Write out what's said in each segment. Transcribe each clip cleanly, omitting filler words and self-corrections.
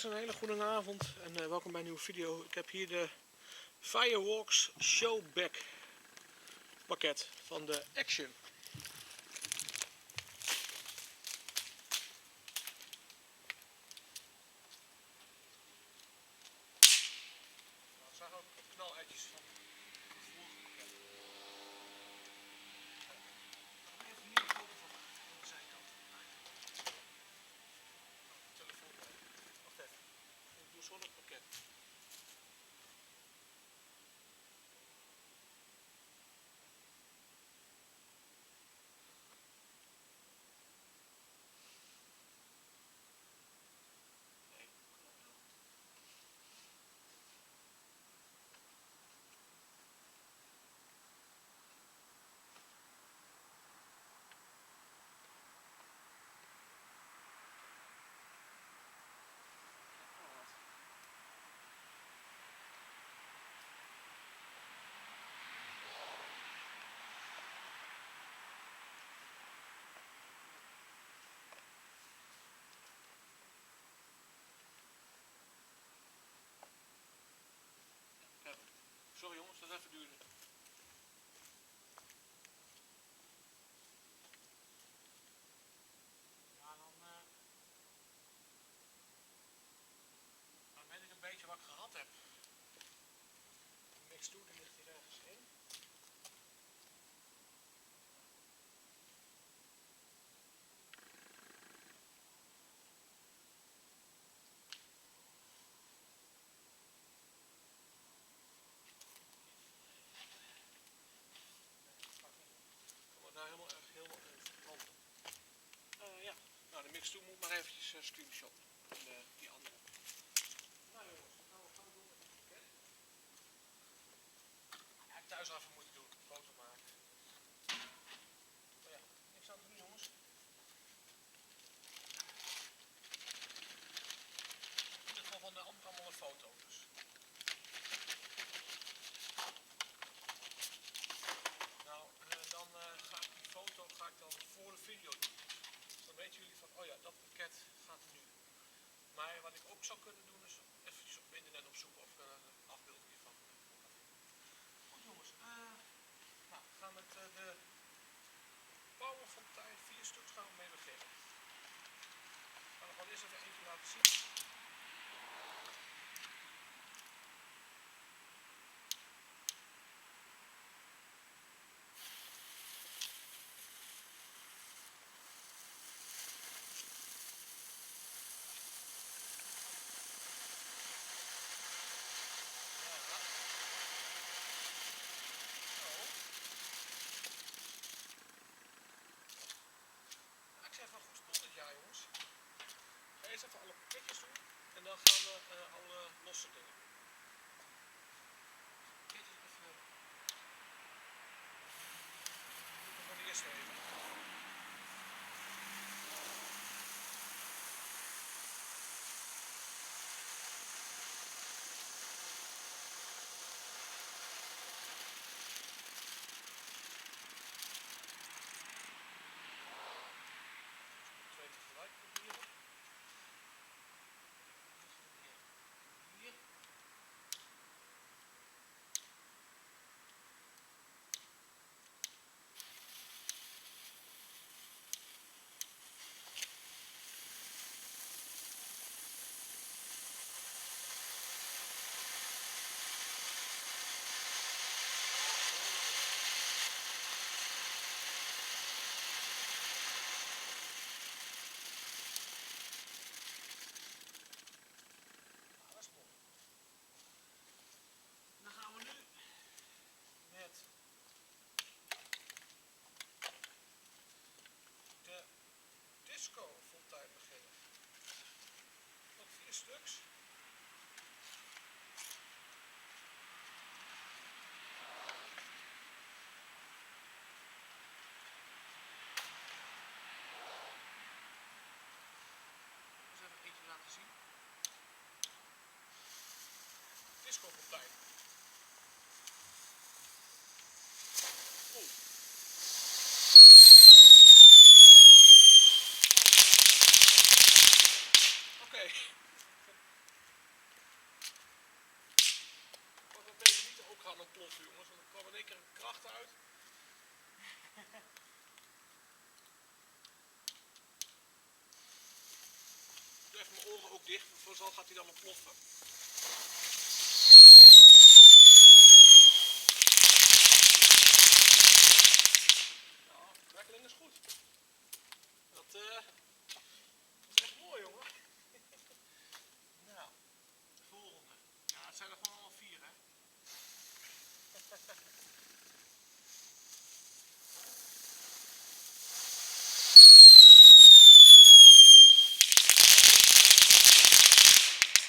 mensen, een hele goede avond en welkom bij een nieuwe video. Ik heb hier de Fireworks Showback pakket van de Action. Nou, het zijn ook knal-eitjes van het vorige pakket. Even hier een foto van maken aan de zijkant. Telefoon. Wacht even. Ik doe zo het pakket. Sorry jongens, dat even duren. Ja, dan weet ik een beetje wat ik gehad heb. De mixtuur die ligt hier ergens in. Ja, nou de mixtuur moet maar eventjes screenshotten. En die andere. Nou jongens, wat gaan we gaan doen met het pakket? Ja, ik thuis even moeten doen, een foto maken. Maar ja, niks aan te doen jongens. In ieder geval van de allemaal een foto dus. Nou, dan ga ik die foto dan voor de video doen. Dus dan weten jullie van, oh ja, dat pakket gaat er nu. Maar wat ik ook zou kunnen doen is eventjes op internet opzoeken of ik een afbeelding hiervan kan vinden. Goed jongens, nou, we gaan met de powerfontein 4 stuks gaan we mee beginnen. Ik ga nog wel eerst even eentje laten zien. Eerst even alle pakketjes doen en dan gaan we alle losse dingen doen. Pakketjes even. Ik doe gewoon eerst even. Twee tegelijk proberen. Hier. Disco-fontein beginnen. Nog 4 stuks. Eens even eentje laten zien. Disco-fontein. Oh. Oké. aan ontploffen, jongens. Want er kwam in één keer een kracht uit. Ik doe even mijn oren ook dicht, vooral gaat hij dan ontploffen. Ja, werkeling is goed. Dat is echt mooi, jongen. Nou, de volgende. Ja, het zijn er gewoon allemaal 4, hè.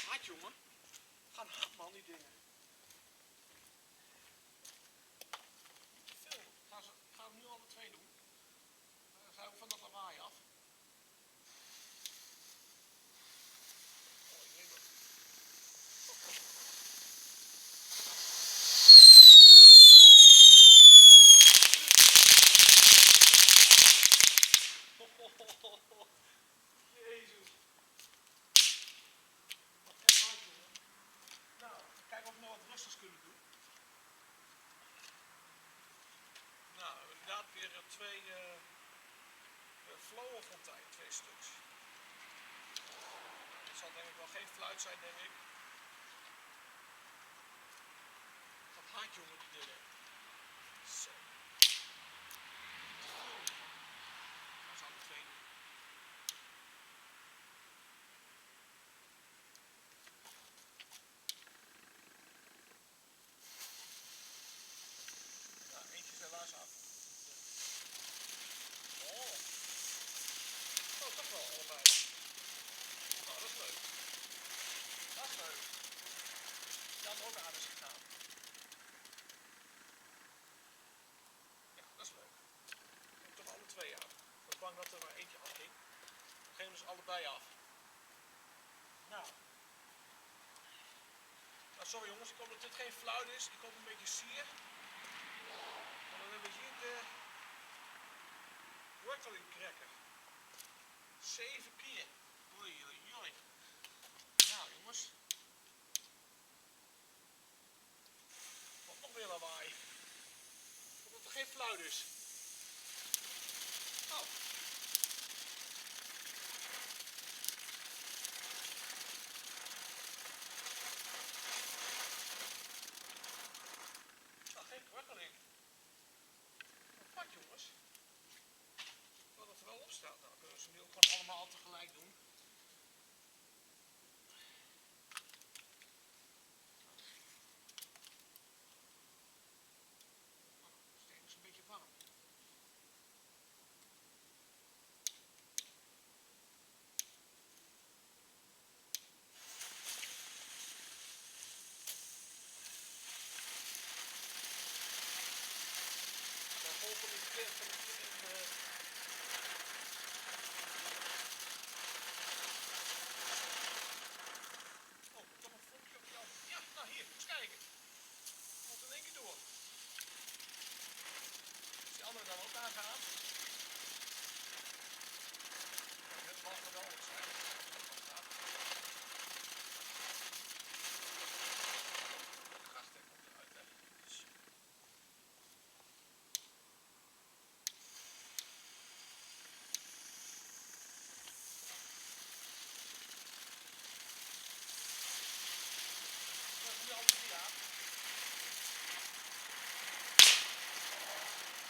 Hard, jongen. Gaan hard, man, die dingen. Niet te veel. Ik ga hem nu alle 2 doen. Dan zijn we van dat lawaai af. Oh, ik weet het. Jezus. Wat echt hard, jongen. Nou, kijken of we nog wat rustigs kunnen doen. Nou, inderdaad weer 2 flowenfonteinen, 2 stuks. Dit zal denk ik wel geen fluit zijn, denk ik. Wat hard, jongen, die dingen. Zo. Dat zijn er 2 doen. Nou, eentje is helaas af. Oh. Oh, toch wel allebei. Nou, dat is leuk. Dat is leuk. Dat is ook aardig gegaan. Ja, dat is leuk. Ik heb toch alle 2 af. Ik was bang dat er maar eentje afging. Dan gingen we dus allebei af. Nou. Nou, sorry jongens, ik hoop dat dit geen fluit is. Ik hoop een beetje sier. En dan hebben we hier de worteling cracker. 7 keer. Oei, oei, oei. Nou jongens. Wat nog meer lawaai. Ik hoop dat er geen fluit is. Oh. Nou, geen worteling. Wat jongens. Ik wil dat er wel op staat. Nou, kunnen we ze nu ook gewoon allemaal tegelijk doen. De steen is een beetje warm. Dan volgen we die van de oh, toch een vonkje op jou. Ja, nou hier, eens kijken. Komt in één keer door. Is die andere dan ook aangehaald? Het mag geweldig zijn. De gracht komt eruit, hè. Dat is nu al 3 jaar.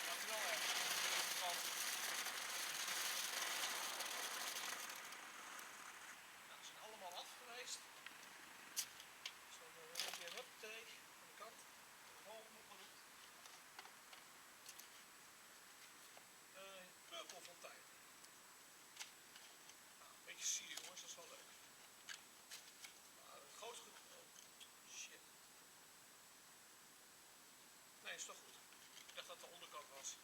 Dankjewel, hè. Nou, ze zijn allemaal af geweest. Zo, dan een keer huppatee aan de kant. De volgende product. Purpelfontein. Nou, een beetje sier, jongens, dat is wel leuk. Nou, het grootste goed. Oh, shit. Nee, is toch goed. Ik dacht dat het de onderkant was.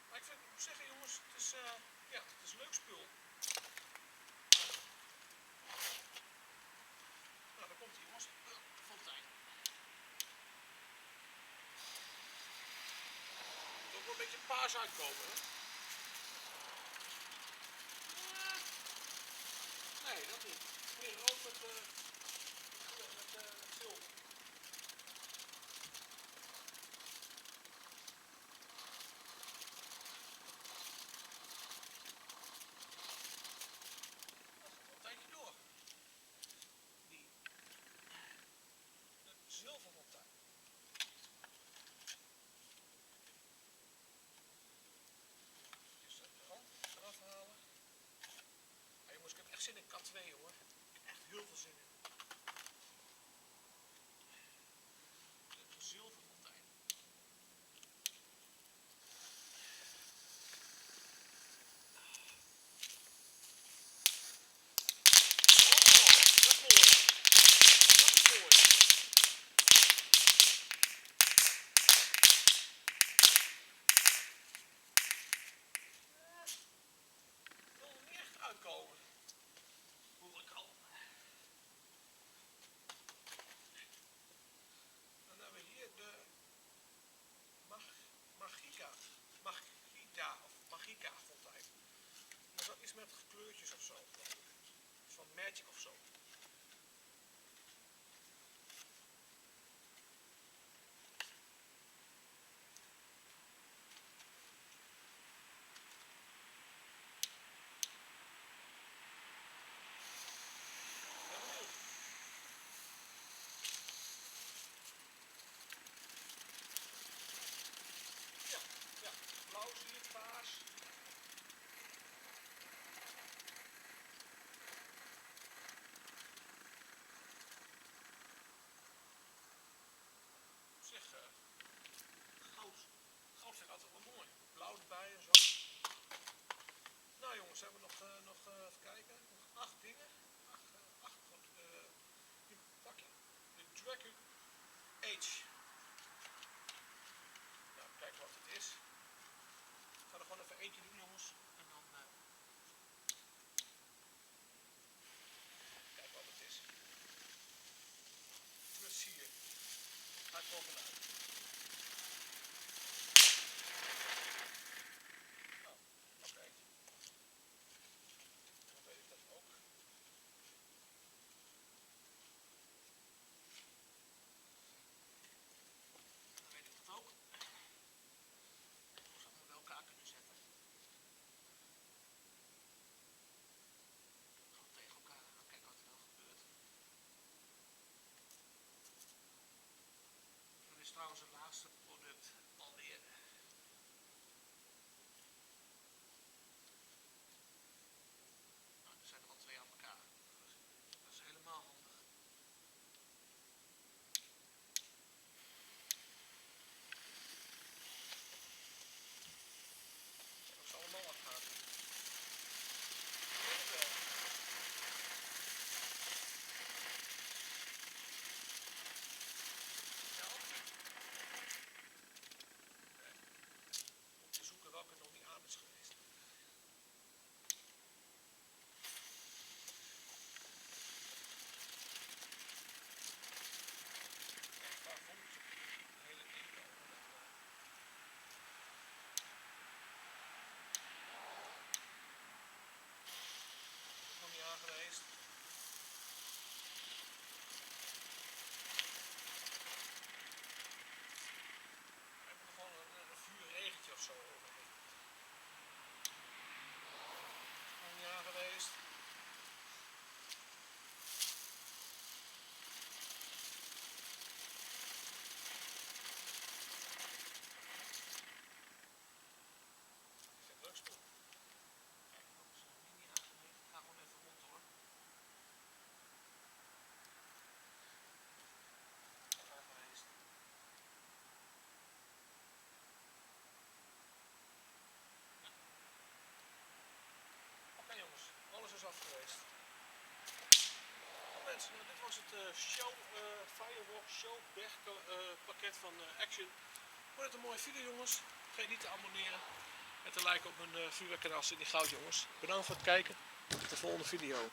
Maar ik moet zeggen, jongens, het is, ja, het is leuk spul. Nou, daar komt hij, jongens. Fontein. Er moet ook wel een beetje paars uitkomen, hè? Nee, dat niet. meer rood met zilver. Dat gaat wel een tijdje door. De zilverfontein. Dus de rand eraf halen. Ja, jongens, ik heb echt zin in K2 hoor. Ik heb echt heel veel zin in. De zilverfontein. Uitkomen. Hoor ik al. Dan hebben we hier de Magica fontein. Maar dat is met kleurtjes of zo. Van Magic of zo. Ja, blauw zie je, paars. Zeg, goud. Goud vind ik altijd wel mooi. Blauw erbij en zo. Nou jongens, hebben we nog even kijken. Nog 8 dingen. 8 nu pak je de Dragon Age. Nou, kijken wat het is. Ik ga er gewoon even eentje doen jongens. En dan kijk wat het is. Plezier. Ga ik bovenuit. Nou, oké. Dan weet ik dat ook. Dan weet ik dat ook. Ik moet ze allemaal bij elkaar kunnen zetten. Gewoon tegen elkaar en dan kijken wat er dan gebeurt. Dat is trouwens het laatste product alweer. Nou, er zijn er al 2 aan elkaar. Dat is helemaal handig. Dat zal allemaal afgaan. Ik weet het wel. Ja, om te zoeken welke nog niet aan is geweest. Daar vond ik een hele info. Is nog niet aan geweest. We hebben er gewoon een vuurregentje of zo overheen. Is nog niet aan geweest. Ik vind het leuk spul. Kijk, dat is niet aangeweest. Ik ga gewoon even rond hoor. Aangeweest. Oké jongens, alles is af geweest. Mensen, nou, dit was het Firewalk Show bergpakket van Action. Vond het een mooie video jongens. Vergeet niet te abonneren en te liken op mijn vuurwerkkanaal Sydney Goud jongens. Bedankt voor het kijken. Tot de volgende video.